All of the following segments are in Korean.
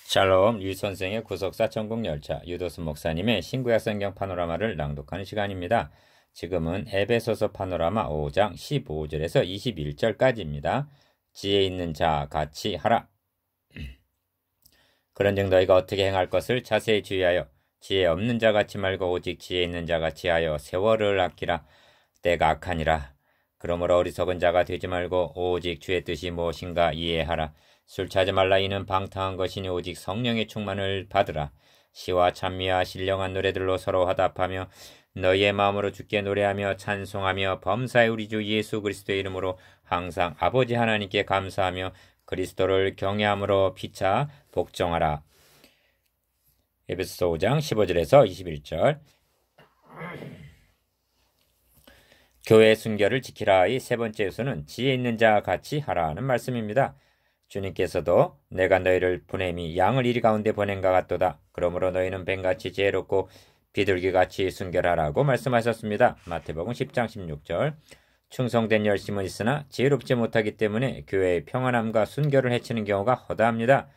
샬롬 류선생의 구속사 천국열차 유도수 목사님의 신구약 성경 파노라마를 낭독하는 시간입니다. 지금은 에베소서 파노라마 5장 15절에서 21절까지입니다. 지혜 있는 자 같이 하라. 그런즉 너희가 어떻게 행할 것을 자세히 주의하여 지혜 없는 자 같이 말고 오직 지혜 있는 자 같이 하여 세월을 아끼라. 때가 악하니라. 그러므로 어리석은 자가 되지 말고 오직 주의 뜻이 무엇인가 이해하라. 술 취하지 말라. 이는 방탕한 것이니 오직 성령의 충만을 받으라. 시와 찬미와 신령한 노래들로 서로 화답하며 너희의 마음으로 주께 노래하며 찬송하며 범사의 우리 주 예수 그리스도의 이름으로 항상 아버지 하나님께 감사하며 그리스도를 경외함으로 피차 복종하라. 에베소서 5장 15절에서 21절. 교회의 순결을 지키라의 세 번째 요소는 지혜 있는 자 같이 하라는 말씀입니다. 주님께서도 내가 너희를 보냄이 양을 이리 가운데 보낸가 같도다. 그러므로 너희는 뱀같이 지혜롭고 비둘기같이 순결하라고 말씀하셨습니다. 마태복음 10장 16절. 충성된 열심은 있으나 지혜롭지 못하기 때문에 교회의 평안함과 순결을 해치는 경우가 허다합니다.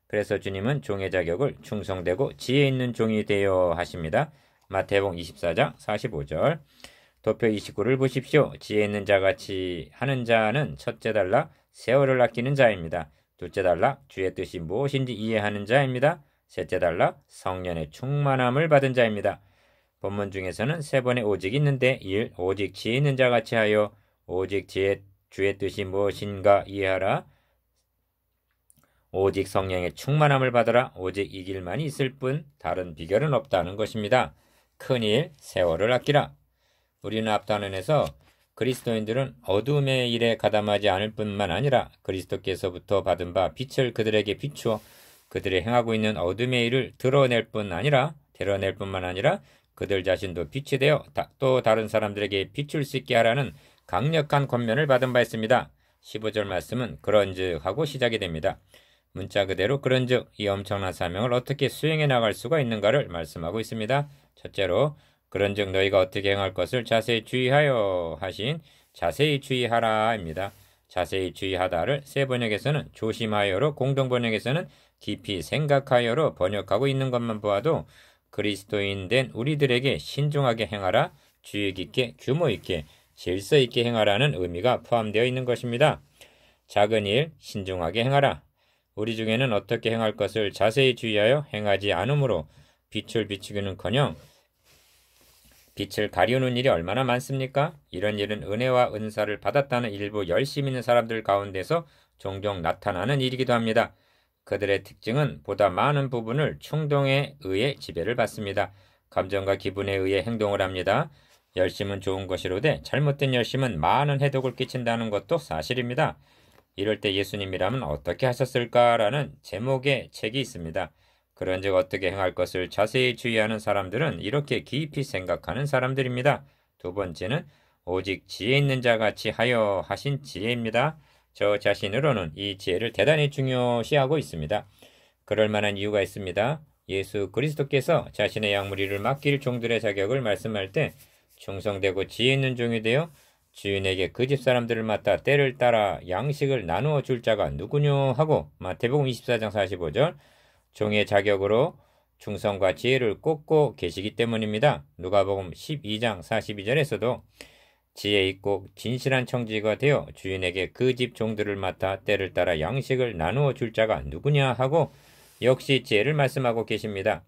그래서 주님은 종의 자격을 충성되고 지혜 있는 종이 되어 하십니다. 마태복음 24장 45절. 도표 29를 보십시오. 지혜 있는 자같이 하는 자는 첫째 단락 세월을 아끼는 자입니다. 둘째 단락 주의 뜻이 무엇인지 이해하는 자입니다. 셋째 단락 성령의 충만함을 받은 자입니다. 본문 중에서는 세 번의 오직이 있는데 1. 오직 지혜 있는 자같이 하여 오직 주의 뜻이 무엇인가 이해하라. 오직 성령의 충만함을 받아라. 오직 이 길만이 있을 뿐 다른 비결은 없다는 것입니다. 큰일 세월을 아끼라. 우리는 앞단원에서 그리스도인들은 어둠의 일에 가담하지 않을 뿐만 아니라 그리스도께서부터 받은 바 빛을 그들에게 비추어 그들이 행하고 있는 어둠의 일을 드러낼 뿐만 아니라 그들 자신도 빛이 되어 또 다른 사람들에게 비출 수 있게 하라는 강력한 권면을 받은 바 있습니다. 15절 말씀은 그런즉 하고 시작이 됩니다. 문자 그대로 그런즉 이 엄청난 사명을 어떻게 수행해 나갈 수가 있는가를 말씀하고 있습니다. 첫째로 그런즉 너희가 어떻게 행할 것을 자세히 주의하여 하신 자세히 주의하라입니다. 자세히 주의하다를 새 번역에서는 조심하여로, 공동 번역에서는 깊이 생각하여로 번역하고 있는 것만 보아도 그리스도인 된 우리들에게 신중하게 행하라, 주의 깊게, 규모 있게, 질서 있게 행하라는 의미가 포함되어 있는 것입니다. 작은 일 신중하게 행하라. 우리 중에는 어떻게 행할 것을 자세히 주의하여 행하지 않으므로 빛을 비추기는커녕 빛을 가리우는 일이 얼마나 많습니까? 이런 일은 은혜와 은사를 받았다는 일부 열심 있는 사람들 가운데서 종종 나타나는 일이기도 합니다. 그들의 특징은 보다 많은 부분을 충동에 의해 지배를 받습니다. 감정과 기분에 의해 행동을 합니다. 열심은 좋은 것이로되 잘못된 열심은 많은 해독을 끼친다는 것도 사실입니다. 이럴 때 예수님이라면 어떻게 하셨을까라는 제목의 책이 있습니다. 그런즉 어떻게 행할 것을 자세히 주의하는 사람들은 이렇게 깊이 생각하는 사람들입니다. 두 번째는 오직 지혜 있는 자같이 하여 하신 지혜입니다. 저 자신으로는 이 지혜를 대단히 중요시하고 있습니다. 그럴 만한 이유가 있습니다. 예수 그리스도께서 자신의 양무리를 맡길 종들의 자격을 말씀할 때 충성되고 지혜 있는 종이 되어 주인에게 그 집 사람들을 맡아 때를 따라 양식을 나누어 줄 자가 누구뇨 하고 마태복음 24장 45절 종의 자격으로 충성과 지혜를 꼽고 계시기 때문입니다. 누가복음 12장 42절에서도 지혜 있고 진실한 청지가 되어 주인에게 그 집 종들을 맡아 때를 따라 양식을 나누어 줄 자가 누구냐 하고 역시 지혜를 말씀하고 계십니다.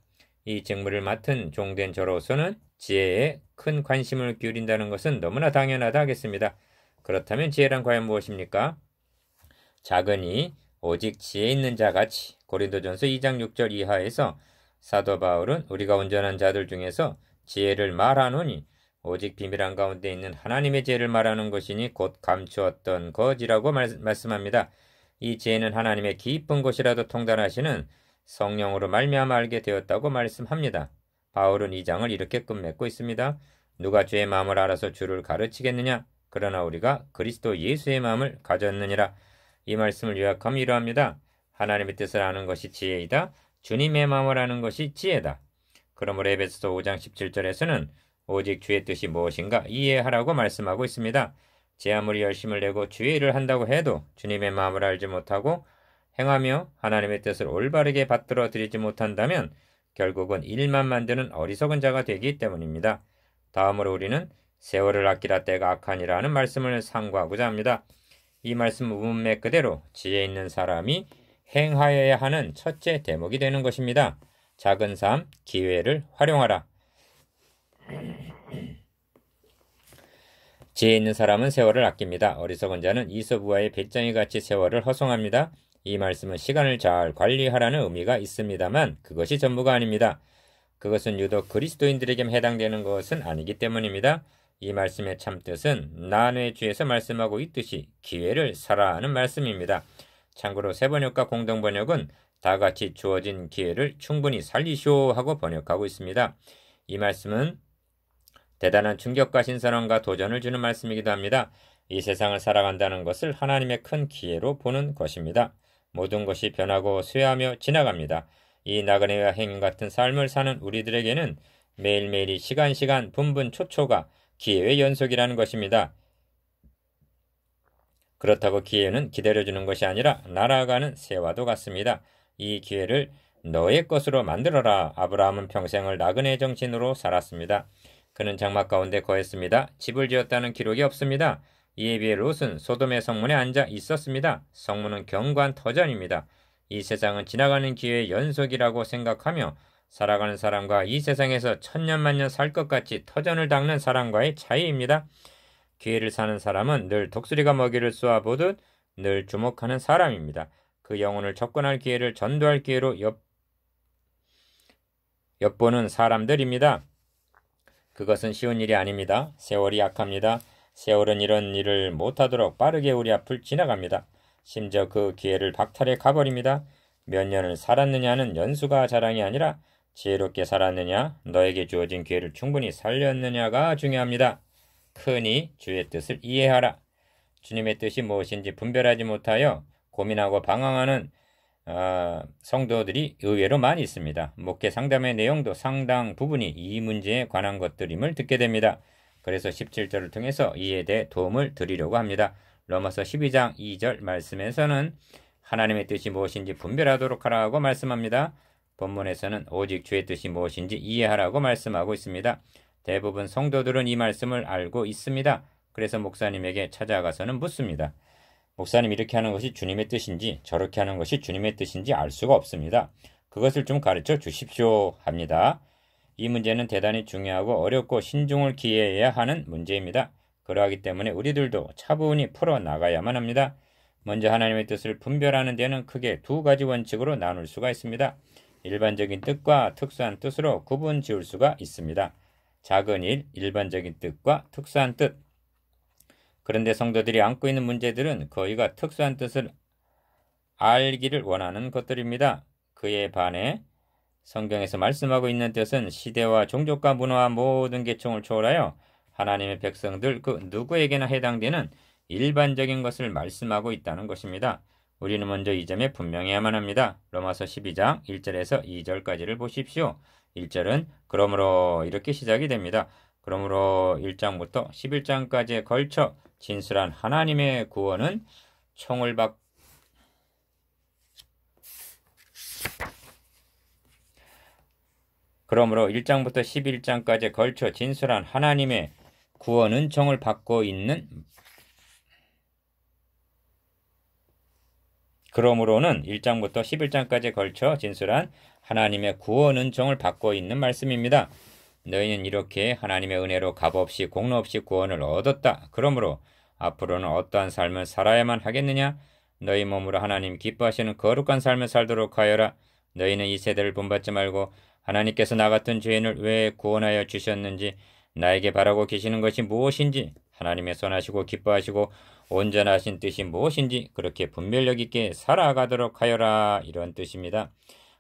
이 직무를 맡은 종된 저로서는 지혜에 큰 관심을 기울인다는 것은 너무나 당연하다 하겠습니다. 그렇다면 지혜란 과연 무엇입니까? 작으니 오직 지혜 있는 자같이. 고린도전서 2장 6절 이하에서 사도 바울은 우리가 온전한 자들 중에서 지혜를 말하노니 오직 비밀한 가운데 있는 하나님의 지혜를 말하는 것이니 곧 감추었던 것이라고 말씀합니다. 이 지혜는 하나님의 깊은 곳이라도 통달하시는 성령으로 말미암아 알게 되었다고 말씀합니다. 바울은 이 장을 이렇게 끝맺고 있습니다. 누가 주의 마음을 알아서 주를 가르치겠느냐? 그러나 우리가 그리스도 예수의 마음을 가졌느니라. 이 말씀을 요약하면 이러합니다. 하나님의 뜻을 아는 것이 지혜이다. 주님의 마음을 아는 것이 지혜다. 그러므로 에베소서 5장 17절에서는 오직 주의 뜻이 무엇인가 이해하라고 말씀하고 있습니다. 제 아무리 열심을 내고 주의 일을 한다고 해도 주님의 마음을 알지 못하고 행하며 하나님의 뜻을 올바르게 받들어 드리지 못한다면 결국은 일만 만드는 어리석은 자가 되기 때문입니다. 다음으로 우리는 세월을 아끼라 때가 악하니라는 말씀을 상고하고자 합니다. 이 말씀 문맥 그대로 지혜 있는 사람이 행하여야 하는 첫째 대목이 되는 것입니다. 작은 삶, 기회를 활용하라. 지혜 있는 사람은 세월을 아낍니다. 어리석은 자는 이소부와의 배짱이같이 세월을 허송합니다. 이 말씀은 시간을 잘 관리하라는 의미가 있습니다만 그것이 전부가 아닙니다. 그것은 유독 그리스도인들에게 해당되는 것은 아니기 때문입니다. 이 말씀의 참뜻은 난회주에서 말씀하고 있듯이 기회를 살아하는 말씀입니다. 참고로 세번역과 공동번역은 다같이 주어진 기회를 충분히 살리쇼 하고 번역하고 있습니다. 이 말씀은 대단한 충격과 신선함과 도전을 주는 말씀이기도 합니다. 이 세상을 살아간다는 것을 하나님의 큰 기회로 보는 것입니다. 모든 것이 변하고 쇠하며 지나갑니다. 이 나그네와 행인 같은 삶을 사는 우리들에게는 매일매일이 시간 분분 초초가 기회의 연속이라는 것입니다. 그렇다고 기회는 기다려주는 것이 아니라 날아가는 새와도 같습니다. 이 기회를 너의 것으로 만들어라. 아브라함은 평생을 나그네 정신으로 살았습니다. 그는 장막 가운데 거했습니다. 집을 지었다는 기록이 없습니다. 이에 비해 롯은 소돔의 성문에 앉아 있었습니다. 성문은 경관 터전입니다. 이 세상은 지나가는 기회의 연속이라고 생각하며 살아가는 사람과 이 세상에서 천년만년 살 것 같이 터전을 닦는 사람과의 차이입니다. 기회를 사는 사람은 늘 독수리가 먹이를 쏘아보듯 늘 주목하는 사람입니다. 그 영혼을 접근할 기회를 전도할 기회로 엿보는 사람들입니다. 그것은 쉬운 일이 아닙니다. 세월이 약합니다. 세월은 이런 일을 못하도록 빠르게 우리 앞을 지나갑니다. 심지어 그 기회를 박탈해 가버립니다. 몇 년을 살았느냐는 연수가 자랑이 아니라 지혜롭게 살았느냐, 너에게 주어진 기회를 충분히 살렸느냐가 중요합니다. 크니 주의 뜻을 이해하라. 주님의 뜻이 무엇인지 분별하지 못하여 고민하고 방황하는 성도들이 의외로 많이 있습니다. 목회 상담의 내용도 상당 부분이 이 문제에 관한 것들임을 듣게 됩니다. 그래서 17절을 통해서 이에 대해 도움을 드리려고 합니다. 로마서 12장 2절 말씀에서는 하나님의 뜻이 무엇인지 분별하도록 하라고 말씀합니다. 본문에서는 오직 주의 뜻이 무엇인지 이해하라고 말씀하고 있습니다. 대부분 성도들은 이 말씀을 알고 있습니다. 그래서 목사님에게 찾아가서는 묻습니다. 목사님, 이렇게 하는 것이 주님의 뜻인지 저렇게 하는 것이 주님의 뜻인지 알 수가 없습니다. 그것을 좀 가르쳐 주십시오 합니다. 이 문제는 대단히 중요하고 어렵고 신중을 기해야 하는 문제입니다. 그러하기 때문에 우리들도 차분히 풀어나가야만 합니다. 먼저 하나님의 뜻을 분별하는 데는 크게 두 가지 원칙으로 나눌 수가 있습니다. 일반적인 뜻과 특수한 뜻으로 구분 지을 수가 있습니다. 작은 일, 일반적인 뜻과 특수한 뜻. 그런데 성도들이 안고 있는 문제들은 거의가 특수한 뜻을 알기를 원하는 것들입니다. 그에 반해 성경에서 말씀하고 있는 뜻은 시대와 종족과 문화와 모든 계층을 초월하여 하나님의 백성들 그 누구에게나 해당되는 일반적인 것을 말씀하고 있다는 것입니다. 우리는 먼저 이 점에 분명해야만 합니다. 로마서 12장 1절에서 2절까지를 보십시오. 1절은 그러므로 이렇게 시작이 됩니다. 그러므로 1장부터 11장까지에 걸쳐 진술한 하나님의 구원은 그러므로 1장부터 11장까지에 걸쳐 진술한 하나님의 구원 은총을 받고 있는 그러므로는 1장부터 11장까지에 걸쳐 진술한 하나님의 구원 은총을 받고 있는 말씀입니다. 너희는 이렇게 하나님의 은혜로 값없이 공로 없이 구원을 얻었다. 그러므로 앞으로는 어떠한 삶을 살아야만 하겠느냐? 너희 몸으로 하나님 기뻐하시는 거룩한 삶을 살도록 하여라. 너희는 이 세대를 본받지 말고 하나님께서 나 같은 죄인을 왜 구원하여 주셨는지, 나에게 바라고 계시는 것이 무엇인지, 하나님의 선하시고 기뻐하시고 온전하신 뜻이 무엇인지 그렇게 분별력 있게 살아가도록 하여라. 이런 뜻입니다.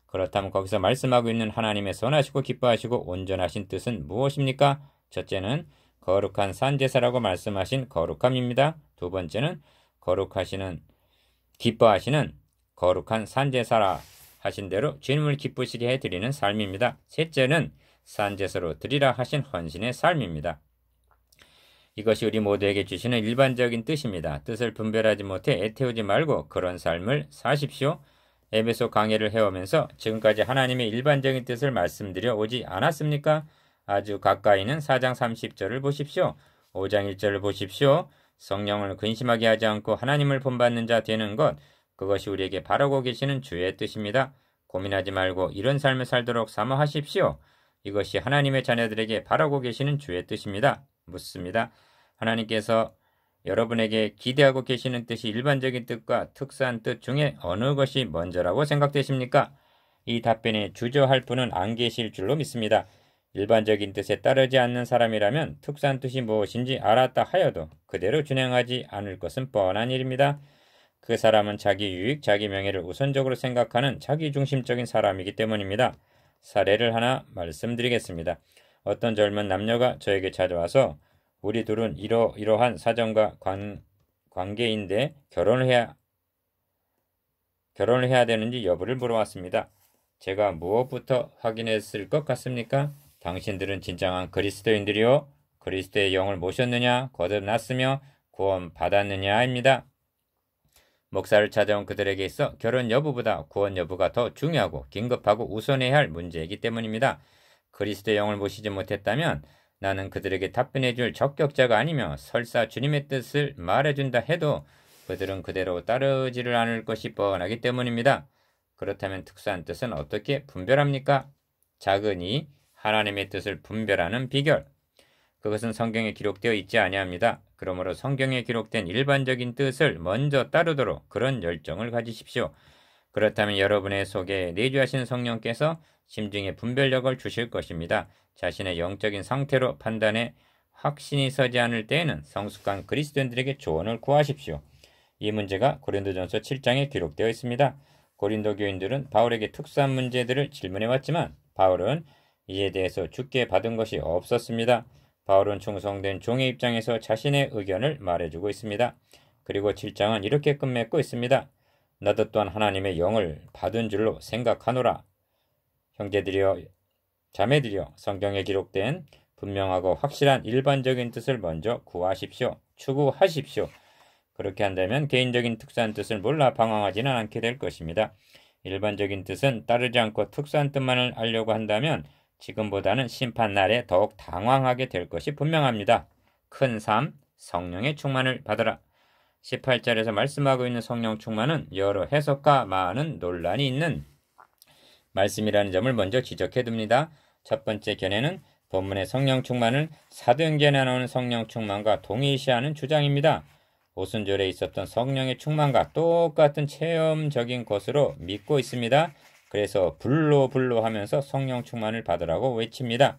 그렇다면 거기서 말씀하고 있는 하나님의 선하시고 기뻐하시고 온전하신 뜻은 무엇입니까? 첫째는 거룩한 산제사라고 말씀하신 거룩함입니다. 두 번째는 기뻐하시는 거룩한 산제사라 하신 대로 주님을 기쁘시게 해드리는 삶입니다. 셋째는 산제사로 드리라 하신 헌신의 삶입니다. 이것이 우리 모두에게 주시는 일반적인 뜻입니다. 뜻을 분별하지 못해 애태우지 말고 그런 삶을 사십시오. 에베소 강해를 해오면서 지금까지 하나님의 일반적인 뜻을 말씀드려 오지 않았습니까? 아주 가까이는 4장 30절을 보십시오. 5장 1절을 보십시오. 성령을 근심하게 하지 않고 하나님을 본받는 자 되는 것, 그것이 우리에게 바라고 계시는 주의 뜻입니다. 고민하지 말고 이런 삶을 살도록 사모하십시오. 이것이 하나님의 자녀들에게 바라고 계시는 주의 뜻입니다. 묻습니다. 하나님께서 여러분에게 기대하고 계시는 뜻이 일반적인 뜻과 특수한 뜻 중에 어느 것이 먼저라고 생각되십니까? 이 답변에 주저할 분은 안 계실 줄로 믿습니다. 일반적인 뜻에 따르지 않는 사람이라면 특수한 뜻이 무엇인지 알았다 하여도 그대로 준행하지 않을 것은 뻔한 일입니다. 그 사람은 자기 유익, 자기 명예를 우선적으로 생각하는 자기중심적인 사람이기 때문입니다. 사례를 하나 말씀드리겠습니다. 어떤 젊은 남녀가 저에게 찾아와서 우리 둘은 이러이러한 사정과 관계인데 결혼을 해야 되는지 여부를 물어왔습니다. 제가 무엇부터 확인했을 것 같습니까? 당신들은 진정한 그리스도인들이요? 그리스도의 영을 모셨느냐? 거듭났으며 구원 받았느냐입니다. 목사를 찾아온 그들에게 있어 결혼 여부보다 구원 여부가 더 중요하고 긴급하고 우선해야 할 문제이기 때문입니다. 그리스도의 영을 모시지 못했다면 나는 그들에게 답변해 줄 적격자가 아니며 설사 주님의 뜻을 말해준다 해도 그들은 그대로 따르지를 않을 것이 뻔하기 때문입니다. 그렇다면 특수한 뜻은 어떻게 분별합니까? 작으니 하나님의 뜻을 분별하는 비결. 그것은 성경에 기록되어 있지 아니합니다. 그러므로 성경에 기록된 일반적인 뜻을 먼저 따르도록 그런 열정을 가지십시오. 그렇다면 여러분의 속에 내주하신 성령께서 심중에 분별력을 주실 것입니다. 자신의 영적인 상태로 판단에 확신이 서지 않을 때에는 성숙한 그리스도인들에게 조언을 구하십시오. 이 문제가 고린도전서 7장에 기록되어 있습니다. 고린도 교인들은 바울에게 특수한 문제들을 질문해왔지만 바울은 이에 대해서 주께 받은 것이 없었습니다. 바울은 충성된 종의 입장에서 자신의 의견을 말해주고 있습니다. 그리고 7장은 이렇게 끝맺고 있습니다. 나도 또한 하나님의 영을 받은 줄로 생각하노라. 형제들이여 자매들이여 성경에 기록된 분명하고 확실한 일반적인 뜻을 먼저 구하십시오. 추구하십시오. 그렇게 한다면 개인적인 특수한 뜻을 몰라 방황하지는 않게 될 것입니다. 일반적인 뜻은 따르지 않고 특수한 뜻만을 알려고 한다면 지금보다는 심판날에 더욱 당황하게 될 것이 분명합니다. 큰 삶, 성령의 충만을 받으라. 18절에서 말씀하고 있는 성령 충만은 여러 해석과 많은 논란이 있는 말씀이라는 점을 먼저 지적해 둡니다. 첫 번째 견해는 본문의 성령 충만을 사도행전에 나오는 성령 충만과 동일시하는 주장입니다. 오순절에 있었던 성령의 충만과 똑같은 체험적인 것으로 믿고 있습니다. 그래서 불로 하면서 성령 충만을 받으라고 외칩니다.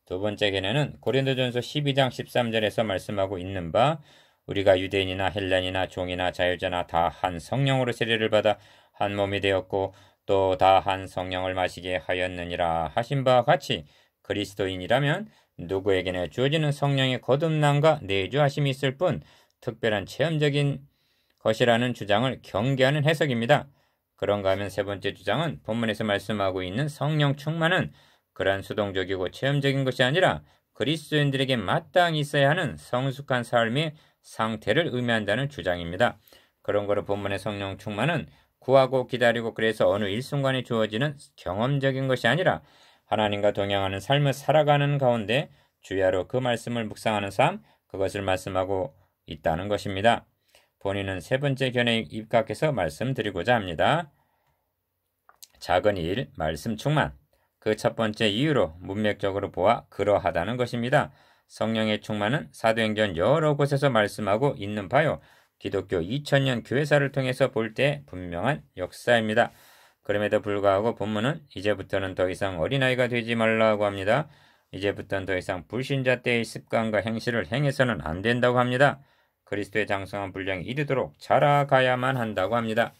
두 번째 견해는 고린도전서 12장 13절에서 말씀하고 있는 바 우리가 유대인이나 헬라인이나 종이나 자유자나 다 한 성령으로 세례를 받아 한 몸이 되었고 또 다 한 성령을 마시게 하였느니라 하신 바와 같이 그리스도인이라면 누구에게나 주어지는 성령의 거듭남과 내주하심이 있을 뿐 특별한 체험적인 것이라는 주장을 경계하는 해석입니다. 그런가 하면 세 번째 주장은 본문에서 말씀하고 있는 성령 충만은 그러한 수동적이고 체험적인 것이 아니라 그리스도인들에게 마땅히 있어야 하는 성숙한 삶의 상태를 의미한다는 주장입니다. 그런 거로 본문의 성령 충만은 구하고 기다리고 그래서 어느 일순간에 주어지는 경험적인 것이 아니라 하나님과 동행하는 삶을 살아가는 가운데 주야로 그 말씀을 묵상하는 삶, 그것을 말씀하고 있다는 것입니다. 본인은 세 번째 견해에 입각해서 말씀드리고자 합니다. 작은 일, 말씀 충만. 그 첫 번째 이유로 문맥적으로 보아 그러하다는 것입니다. 성령의 충만은 사도행전 여러 곳에서 말씀하고 있는 바요. 기독교 2000년 교회사를 통해서 볼 때 분명한 역사입니다. 그럼에도 불구하고 본문은 이제부터는 더 이상 어린아이가 되지 말라고 합니다. 이제부터는 더 이상 불신자 때의 습관과 행실을 행해서는 안 된다고 합니다. 그리스도의 장성한 분량에 이르도록 자라가야만 한다고 합니다.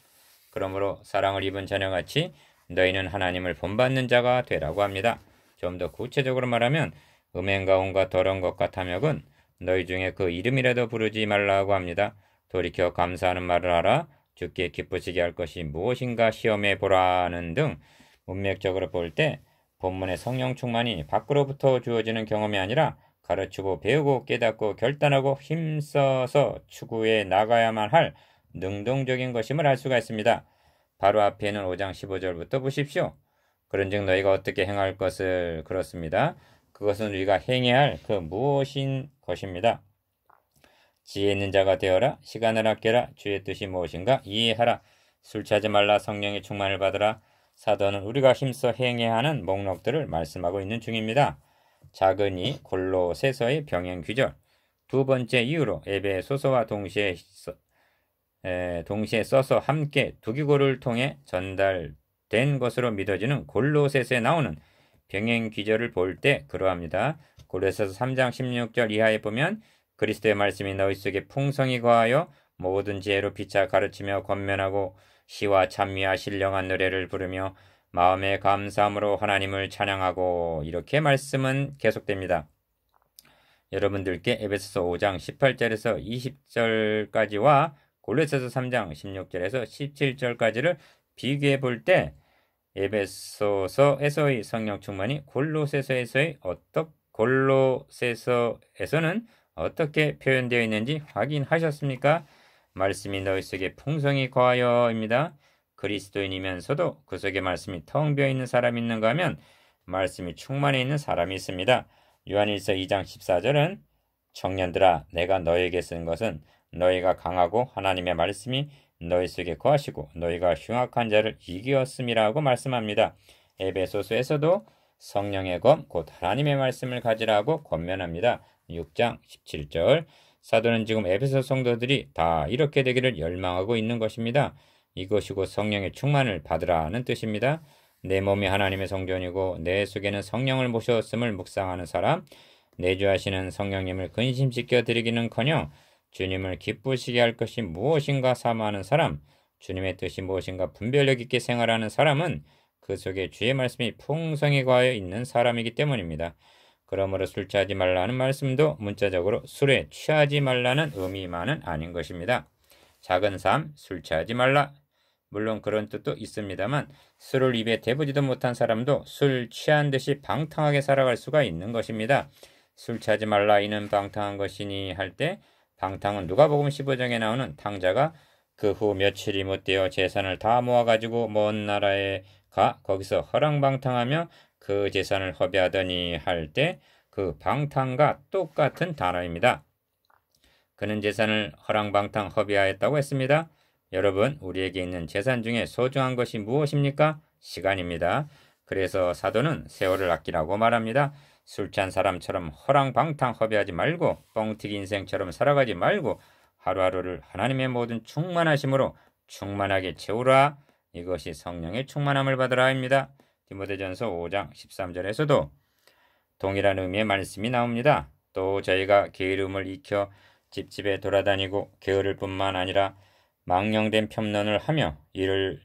그러므로 사랑을 입은 자녀같이 너희는 하나님을 본받는 자가 되라고 합니다. 좀 더 구체적으로 말하면 음행과 온갖 더러운 것과 탐욕은 너희 중에 그 이름이라도 부르지 말라고 합니다. 돌이켜 감사하는 말을 하라. 주께 기쁘시게 할 것이 무엇인가 시험해 보라는 등 문맥적으로 볼 때 본문의 성령 충만이 밖으로부터 주어지는 경험이 아니라 가르치고 배우고 깨닫고 결단하고 힘써서 추구해 나가야만 할 능동적인 것임을 알 수가 있습니다. 바로 앞에 있는 5장 15절부터 보십시오. 그런즉 너희가 어떻게 행할 것을 그렇습니다. 그것은 우리가 행해야 할 그 무엇인 것입니다. 지혜 있는 자가 되어라. 시간을 아껴라. 주의 뜻이 무엇인가 이해하라. 술 취하지 말라. 성령의 충만을 받으라. 사도는 우리가 힘써 행해야 하는 목록들을 말씀하고 있는 중입니다. 작으니 골로새서의 병행 귀절. 두 번째 이유로 에베소서와 동시에 써서 함께 두기고를 통해 전달된 것으로 믿어지는 골로새서에 나오는 병행 귀절을 볼 때 그러합니다. 골로새서 3장 16절 이하에 보면 그리스도의 말씀이 너희 속에 풍성히 거하여 모든 지혜로 피차 가르치며 권면하고 시와 찬미와 신령한 노래를 부르며 마음의 감사함으로 하나님을 찬양하고 이렇게 말씀은 계속됩니다. 여러분들께 에베소서 5장 18절에서 20절까지와 골로새서 3장 16절에서 17절까지를 비교해 볼 때 에베소서에서의 성령 충만이 골로새서에서는 어떻게 표현되어 있는지 확인하셨습니까? 말씀이 너희 속에 풍성히 거하여입니다. 그리스도인이면서도 그 속에 말씀이 텅 비어 있는 사람이 있는가 하면 말씀이 충만해 있는 사람이 있습니다. 요한일서 2장 14절은 청년들아 내가 너에게 쓴 것은 너희가 강하고 하나님의 말씀이 너희 속에 거하시고 너희가 흉악한 자를 이기었음이라고 말씀합니다. 에베소서에서도 성령의 검 곧 하나님의 말씀을 가지라고 권면합니다. 6장 17절 사도는 지금 에베소 성도들이 다 이렇게 되기를 열망하고 있는 것입니다. 이것이 곧 성령의 충만을 받으라는 뜻입니다. 내 몸이 하나님의 성전이고 내 속에는 성령을 모셨음을 묵상하는 사람, 내주하시는 성령님을 근심시켜 드리기는커녕 주님을 기쁘시게 할 것이 무엇인가 사모하는 사람, 주님의 뜻이 무엇인가 분별력 있게 생활하는 사람은 그 속에 주의 말씀이 풍성히 거하여 있는 사람이기 때문입니다. 그러므로 술 취하지 말라는 말씀도 문자적으로 술에 취하지 말라는 의미만은 아닌 것입니다. 작은 삶, 술 취하지 말라. 물론 그런 뜻도 있습니다만 술을 입에 대보지도 못한 사람도 술 취한 듯이 방탕하게 살아갈 수가 있는 것입니다. 술 취하지 말라 이는 방탕한 것이니 할 때 방탕은 누가복음 15장에 나오는 탕자가 그 후 며칠이 못되어 재산을 다 모아가지고 먼 나라에 가 거기서 허랑방탕하며 그 재산을 허비하더니 할 때 그 방탕과 똑같은 단어입니다. 그는 재산을 허랑방탕 허비하였다고 했습니다. 여러분, 우리에게 있는 재산 중에 소중한 것이 무엇입니까? 시간입니다. 그래서 사도는 세월을 아끼라고 말합니다. 술 취한 사람처럼 허랑방탕 허비하지 말고 뻥튀기 인생처럼 살아가지 말고 하루하루를 하나님의 모든 충만하심으로 충만하게 채우라. 이것이 성령의 충만함을 받으라입니다. 디모데전서 5장 13절에서도 동일한 의미의 말씀이 나옵니다. 또 저희가 게으름을 익혀 집집에 돌아다니고 게으를 뿐만 아니라 망령된 편론을 하며 이를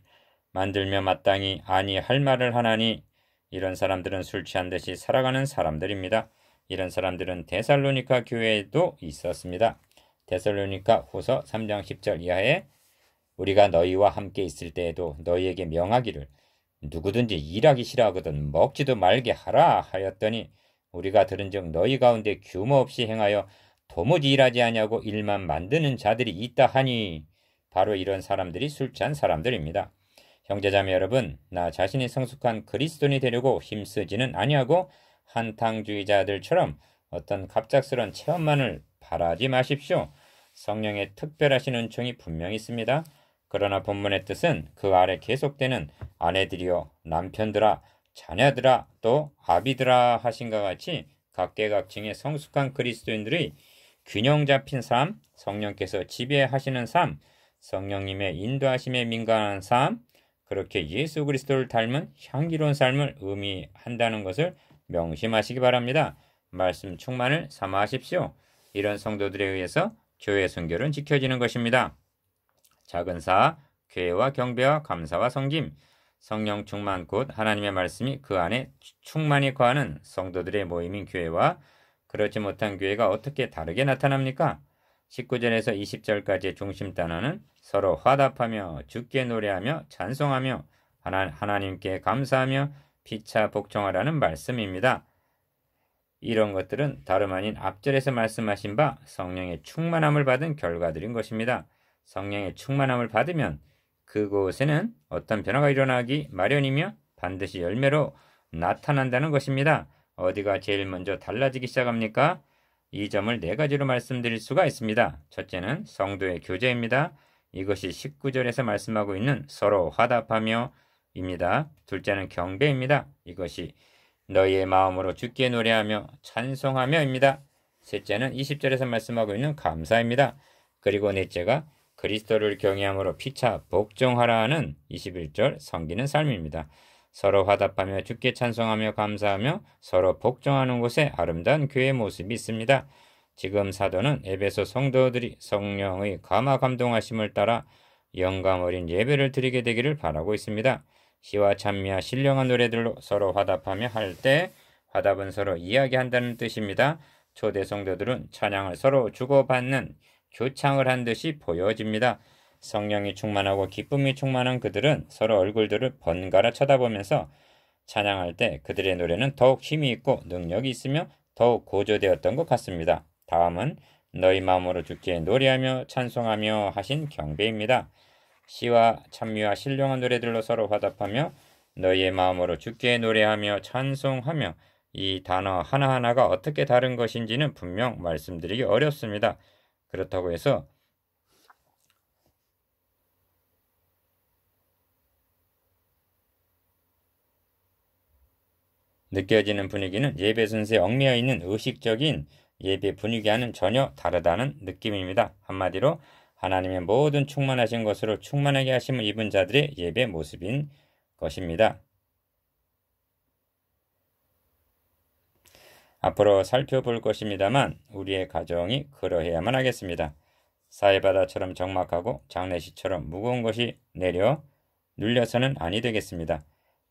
만들며 마땅히 아니할 말을 하나니 이런 사람들은 술 취한 듯이 살아가는 사람들입니다. 이런 사람들은 데살로니가 교회에도 있었습니다. 데살로니가 후서 3장 10절 이하에 우리가 너희와 함께 있을 때에도 너희에게 명하기를 누구든지 일하기 싫어하거든 먹지도 말게 하라 하였더니 우리가 들은즉 너희 가운데 규모 없이 행하여 도무지 일하지 아니하고 일만 만드는 자들이 있다 하니 바로 이런 사람들이 술 취한 사람들입니다. 형제자매 여러분, 나 자신이 성숙한 그리스도인이 되려고 힘쓰지는 아니하고 한탕주의자들처럼 어떤 갑작스런 체험만을 바라지 마십시오. 성령의 특별하신 은총이 분명히 있습니다. 그러나 본문의 뜻은 그 아래 계속되는 아내들이여 남편들아 자녀들아 또 아비들아 하신과 같이 각계각층의 성숙한 그리스도인들의 균형 잡힌 삶, 성령께서 지배하시는 삶, 성령님의 인도하심에 민감한 삶, 그렇게 예수 그리스도를 닮은 향기로운 삶을 의미한다는 것을 명심하시기 바랍니다. 말씀 충만을 삼아하십시오. 이런 성도들에 의해서 교회 순결은 지켜지는 것입니다. 작은 사, 교회와 경배와 감사와 섬김, 성령 충만 곧 하나님의 말씀이 그 안에 충만히 거하는 성도들의 모임인 교회와 그렇지 못한 교회가 어떻게 다르게 나타납니까? 19절에서 20절까지의 중심 단어는 서로 화답하며 주께 노래하며 찬송하며 하나님께 감사하며 피차 복종하라는 말씀입니다. 이런 것들은 다름 아닌 앞절에서 말씀하신 바 성령의 충만함을 받은 결과들인 것입니다. 성령의 충만함을 받으면 그곳에는 어떤 변화가 일어나기 마련이며 반드시 열매로 나타난다는 것입니다. 어디가 제일 먼저 달라지기 시작합니까? 이 점을 네 가지로 말씀드릴 수가 있습니다. 첫째는 성도의 교제입니다. 이것이 19절에서 말씀하고 있는 서로 화답하며 입니다. 둘째는 경배입니다. 이것이 너희의 마음으로 주께 노래하며 찬송하며입니다. 셋째는 20절에서 말씀하고 있는 감사입니다. 그리고 넷째가 그리스도를 경외함으로 피차 복종하라 하는 21절 섬기는 삶입니다. 서로 화답하며 주께 찬송하며 감사하며 서로 복종하는 곳에 아름다운 교회의 모습이 있습니다. 지금 사도는 에베소 성도들이 성령의 감화 감동하심을 따라 영감 어린 예배를 드리게 되기를 바라고 있습니다. 시와 찬미와 신령한 노래들로 서로 화답하며 할 때 화답은 서로 이야기한다는 뜻입니다. 초대 성도들은 찬양을 서로 주고받는 교창을 한 듯이 보여집니다. 성령이 충만하고 기쁨이 충만한 그들은 서로 얼굴들을 번갈아 쳐다보면서 찬양할 때 그들의 노래는 더욱 힘이 있고 능력이 있으며 더욱 고조되었던 것 같습니다. 다음은 너희 마음으로 주께 노래하며 찬송하며 하신 경배입니다. 시와 찬미와 신령한 노래들로 서로 화답하며 너희의 마음으로 주께 노래하며 찬송하며 이 단어 하나하나가 어떻게 다른 것인지는 분명 말씀드리기 어렵습니다. 그렇다고 해서 느껴지는 분위기는 예배 순서에 얽매여 있는 의식적인 예배 분위기와는 전혀 다르다는 느낌입니다. 한마디로 하나님의 모든 충만하신 것으로 충만하게 하심을 입은 자들의 예배 모습인 것입니다. 앞으로 살펴볼 것입니다만 우리의 가정이 그러해야만 하겠습니다. 사해바다처럼 적막하고 장례식처럼 무거운 것이 내려 눌려서는 아니 되겠습니다.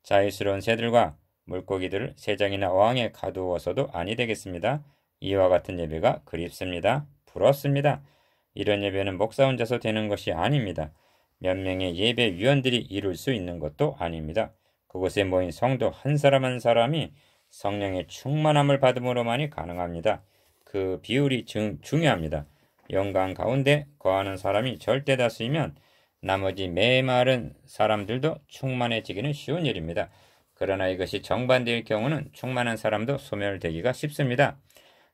자유스러운 새들과 물고기들을 새장이나 어항에 가두어서도 아니 되겠습니다. 이와 같은 예배가 그립습니다. 부럽습니다. 이런 예배는 목사 혼자서 되는 것이 아닙니다. 몇 명의 예배 위원들이 이룰 수 있는 것도 아닙니다. 그곳에 모인 성도 한 사람 한 사람이 성령의 충만함을 받음으로만이 가능합니다. 그 비율이 중요합니다. 영광 가운데 거하는 사람이 절대 다수이면 나머지 메마른 사람들도 충만해지기는 쉬운 일입니다. 그러나 이것이 정반대일 경우는 충만한 사람도 소멸되기가 쉽습니다.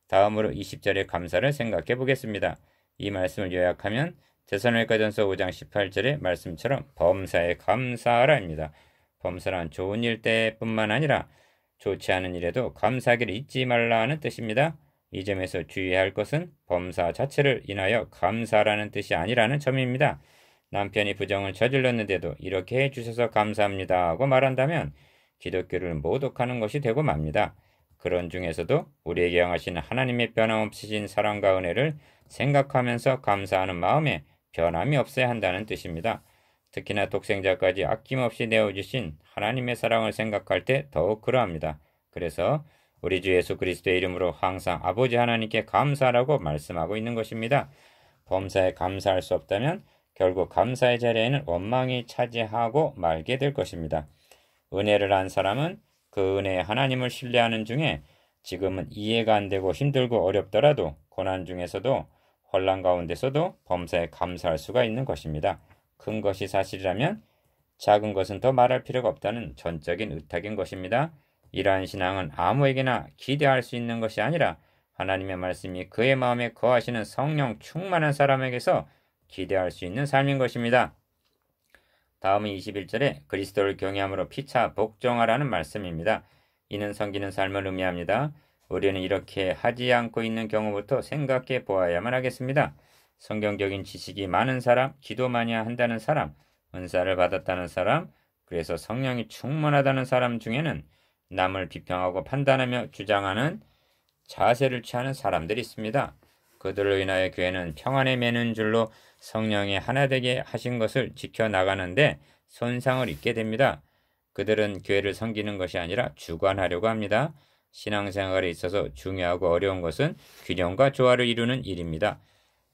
다음으로 20절의 감사를 생각해 보겠습니다. 이 말씀을 요약하면 데살로니가전서 5장 18절의 말씀처럼 범사에 감사하라입니다. 범사란 좋은 일 때뿐만 아니라 좋지 않은 일에도 감사하기를 잊지 말라 하는 뜻입니다. 이 점에서 주의해야 할 것은 범사 자체를 인하여 감사라는 뜻이 아니라는 점입니다. 남편이 부정을 저질렀는데도 이렇게 해주셔서 감사합니다 하고 말한다면 기독교를 모독하는 것이 되고 맙니다. 그런 중에서도 우리에게 행하시는 하나님의 변함없으신 사랑과 은혜를 생각하면서 감사하는 마음에 변함이 없어야 한다는 뜻입니다. 특히나 독생자까지 아낌없이 내어주신 하나님의 사랑을 생각할 때 더욱 그러합니다. 그래서 우리 주 예수 그리스도의 이름으로 항상 아버지 하나님께 감사하라고 말씀하고 있는 것입니다. 범사에 감사할 수 없다면 결국 감사의 자리에는 원망이 차지하고 말게 될 것입니다. 은혜를 한 사람은 그 은혜의 하나님을 신뢰하는 중에 지금은 이해가 안 되고 힘들고 어렵더라도 고난 중에서도 혼란 가운데서도 범사에 감사할 수가 있는 것입니다. 큰 것이 사실이라면 작은 것은 더 말할 필요가 없다는 전적인 의탁인 것입니다. 이러한 신앙은 아무에게나 기대할 수 있는 것이 아니라 하나님의 말씀이 그의 마음에 거하시는 성령 충만한 사람에게서 기대할 수 있는 삶인 것입니다. 다음은 21절에 그리스도를 경외함으로 피차 복종하라는 말씀입니다. 이는 섬기는 삶을 의미합니다. 우리는 이렇게 하지 않고 있는 경우부터 생각해 보아야만 하겠습니다. 성경적인 지식이 많은 사람, 기도 많이 한다는 사람, 은사를 받았다는 사람, 그래서 성령이 충만하다는 사람 중에는 남을 비평하고 판단하며 주장하는 자세를 취하는 사람들이 있습니다. 그들로 인하여 교회는 평안에 매는 줄로 성령이 하나 되게 하신 것을 지켜나가는데 손상을 입게 됩니다. 그들은 교회를 섬기는 것이 아니라 주관하려고 합니다. 신앙생활에 있어서 중요하고 어려운 것은 균형과 조화를 이루는 일입니다.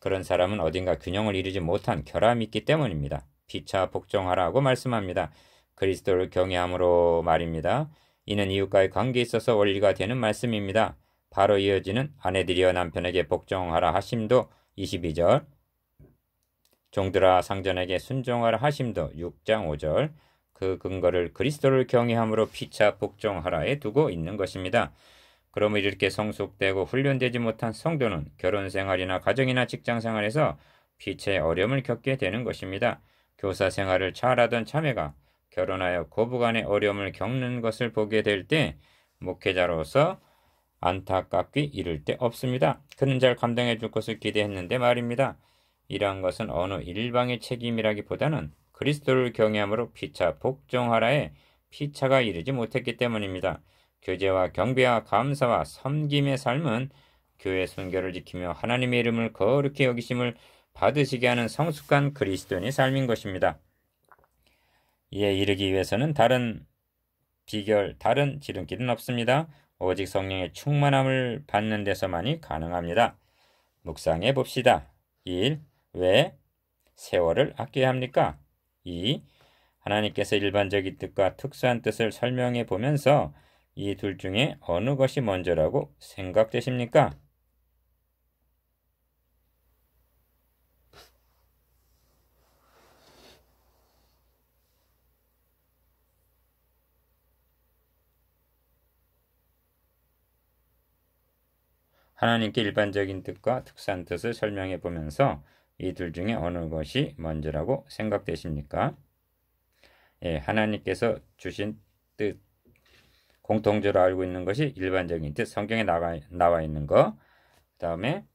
그런 사람은 어딘가 균형을 이루지 못한 결함이 있기 때문입니다. 피차 복종하라고 말씀합니다. 그리스도를 경외함으로 말입니다. 이는 이웃과의 관계에 있어서 원리가 되는 말씀입니다. 바로 이어지는 아내들이여 남편에게 복종하라 하심도 22절 종들아 상전에게 순종하라 하심도 6장 5절 그 근거를 그리스도를 경외함으로 피차 복종하라에 두고 있는 것입니다. 그러므로 이렇게 성숙되고 훈련되지 못한 성도는 결혼생활이나 가정이나 직장생활에서 피차의 어려움을 겪게 되는 것입니다. 교사 생활을 잘하던 자매가 결혼하여 고부간의 어려움을 겪는 것을 보게 될 때 목회자로서 안타깝기 이를 데 없습니다. 그는 잘 감당해 줄 것을 기대했는데 말입니다. 이러한 것은 어느 일방의 책임이라기보다는 그리스도를 경외함으로 피차 복종하라에 피차가 이르지 못했기 때문입니다. 교제와 경배와 감사와 섬김의 삶은 교회 순결을 지키며 하나님의 이름을 거룩히 여기심을 받으시게 하는 성숙한 그리스도인의 삶인 것입니다. 이에 이르기 위해서는 다른 비결, 다른 지름길은 없습니다. 오직 성령의 충만함을 받는 데서만이 가능합니다. 묵상해 봅시다. 1. 왜 세월을 아껴야 합니까? 2. 하나님께서 일반적인 뜻과 특수한 뜻을 설명해 보면서 이 둘 중에 어느 것이 먼저라고 생각되십니까? 하나님께 일반적인 뜻과 특수한 뜻을 설명해 보면서 이 둘 중에 어느 것이 먼저라고 생각되십니까? 예, 하나님께서 주신 뜻, 공통적으로 알고 있는 것이 일반적인 뜻, 성경에 나와 있는 것, 그 다음에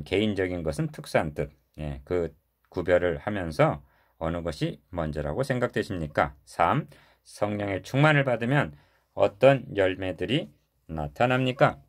개인적인 것은 특수한 뜻, 예, 그 구별을 하면서 어느 것이 먼저라고 생각되십니까? 3. 성령의 충만을 받으면 어떤 열매들이 나타납니까?